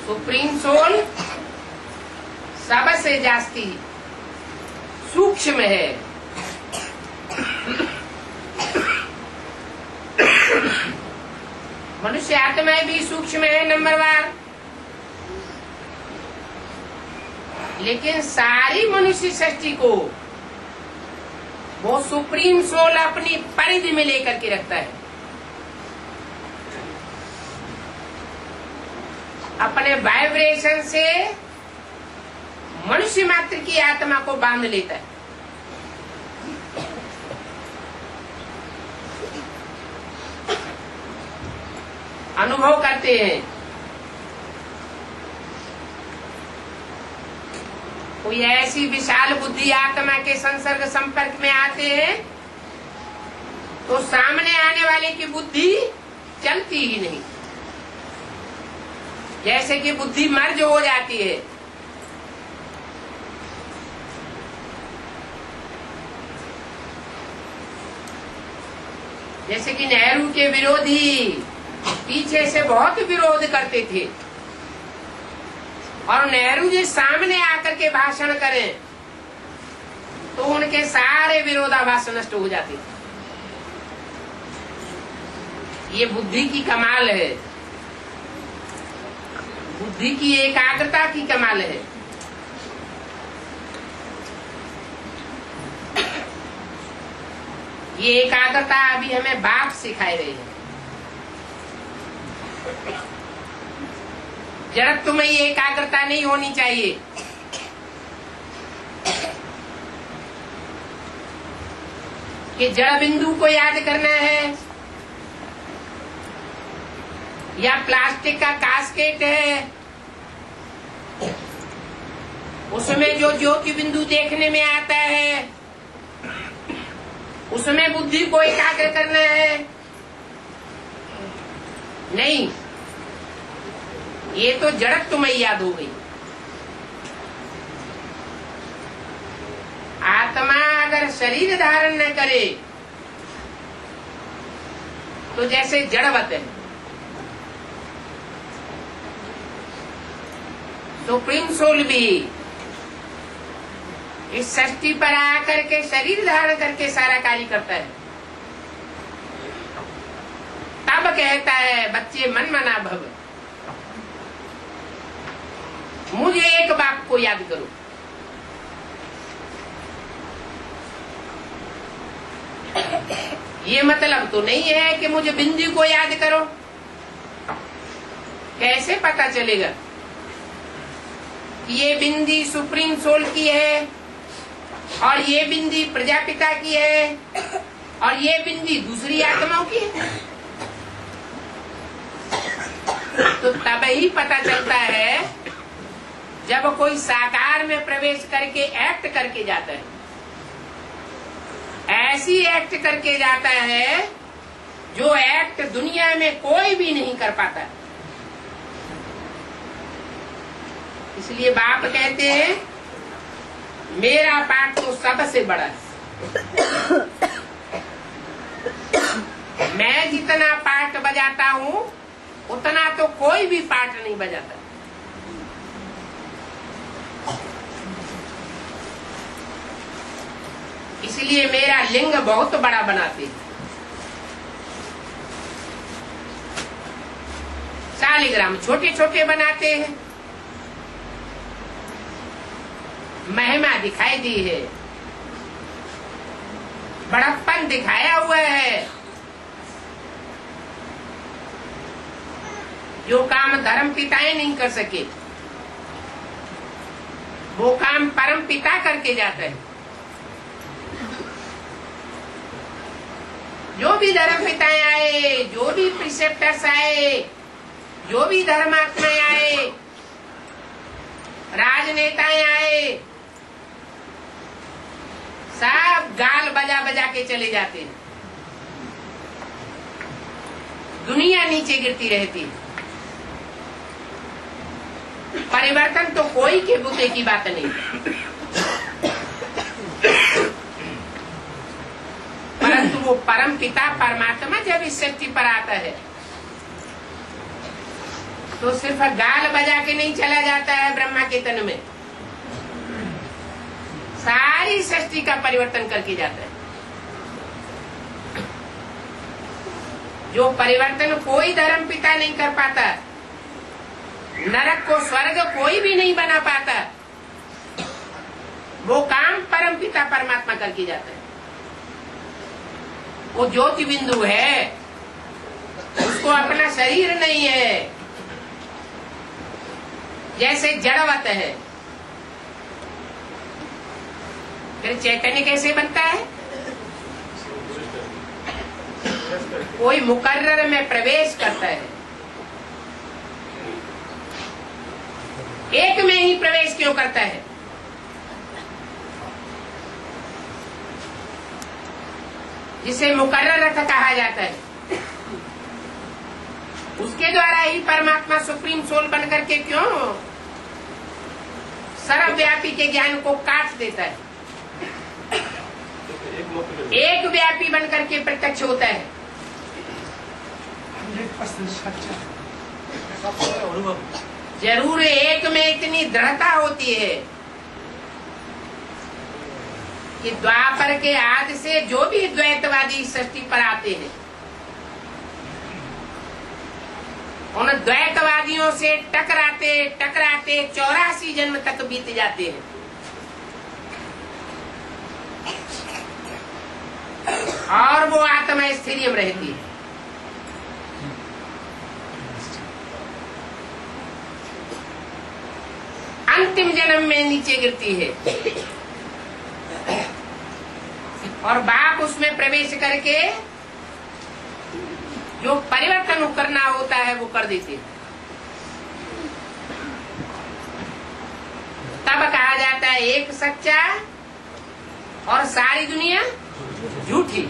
Supreme soul सबसे जास्ती सूक्ष्म है। मनुष्य आत्मा भी सूक्ष्म है नंबरवार, लेकिन सारी मनुष्य सृष्टि को वो सुप्रीम सोल अपनी परिधि में लेकर के रखता है, अपने वाइब्रेशन से मनुष्य मात्र की आत्मा को बांध लेता है। अनुभव करते हैं। कोई ऐसी विशाल बुद्धि आत्मा के संसर्ग संपर्क में आते हैं तो सामने आने वाले की बुद्धि चलती ही नहीं, जैसे कि बुद्धि मर्ज हो जाती है। जैसे कि नेहरू के विरोधी पीछे से बहुत विरोध करते थे और नेहरू जी सामने आकर के भाषण करें तो उनके सारे विरोधाभास नष्ट हो जाते थे। ये बुद्धि की कमाल है, बुद्धि की एकाग्रता की कमाल है। ये एकाग्रता अभी हमें बाप सिखाए रहे हैं। जड़त्व में ये एकाग्रता नहीं होनी चाहिए। कि जड़ बिंदु को याद करना है या प्लास्टिक का कास्केट है, उसमें जो ज्योति बिंदु देखने में आता है उसमें बुद्धि को एकाग्र करना है। नहीं, ये तो जड़त्व में याद हो गई। आत्मा अगर शरीर धारण न करे तो जैसे जड़वत है। सुप्रीम सोल भी इस सृष्टि पर आकर के शरीर धारण करके सारा कार्य करता है। तब कहता है बच्चे मन मना भव, मुझे एक बात को याद करो। ये मतलब तो नहीं है कि मुझे बिंदी को याद करो। कैसे पता चलेगा कि ये बिंदी सुप्रीम सोल की है और ये बिंदी प्रजापिता की है और ये बिंदी दूसरी आत्माओं की है? तो तब ही पता चलता है जब कोई साकार में प्रवेश करके एक्ट करके जाता है। ऐसी एक्ट करके जाता है जो एक्ट दुनिया में कोई भी नहीं कर पाता। इसलिए बाप कहते हैं मेरा पाठ तो सबसे बड़ा है। मैं जितना पाठ बजाता हूँ उतना तो कोई भी पाठ नहीं बजाता। इसलिए मेरा लिंग बहुत बड़ा बनाते हैं। शालिग्राम छोटे छोटे बनाते हैं। महिमा दिखाई दी है, बड़प्पन दिखाया हुआ है। जो काम धर्म पिताएं नहीं कर सके वो काम परम पिता करके जाता है। जो भी धर्म पिताएं आए, जो भी प्रिसेप्टर्स आए, जो भी धर्मात्माएं आए, राजनेताएं आए, सब गाल बजा बजा के चले जाते हैं। दुनिया नीचे गिरती रहती है। परिवर्तन तो कोई के बुते की बात नहीं। परंतु वो परम पिता परमात्मा जब इस सृष्टि पर आता है तो सिर्फ गाल बजा के नहीं चला जाता है ब्रह्मा के तन में, सारी सृष्टि का परिवर्तन करके जाता है। जो परिवर्तन कोई धर्म पिता नहीं कर पाता, नरक को स्वर्ग कोई भी नहीं बना पाता, वो काम परम पिता परमात्मा करके जाता है। वो ज्योति बिंदु है, उसको अपना शरीर नहीं है, जैसे जड़वत है। फिर चैतन्य कैसे बनता है? कोई मुकर्रर में प्रवेश करता है। एक में ही प्रवेश क्यों करता है? जिसे मुकर्रर रथ कहा जाता है, उसके द्वारा ही परमात्मा सुप्रीम सोल बनकर के क्यों सर्वव्यापी के ज्ञान को काट देता है, एक व्यापी बनकर के प्रत्यक्ष होता है। जरूर एक में इतनी दृढ़ता होती है कि द्वापर के आदि से जो भी द्वैतवादी सृष्टि पर आते हैं, उन द्वैतवादियों से टकराते टकराते 84 जन्म तक बीत जाते हैं, और वो आत्मा स्थिरियम रहती है। अंतिम जन्म में नीचे गिरती है और बाप उसमें प्रवेश करके जो परिवर्तन करना होता है वो कर देते हैं। तब कहा जाता है एक सच्चा और सारी दुनिया झूठी।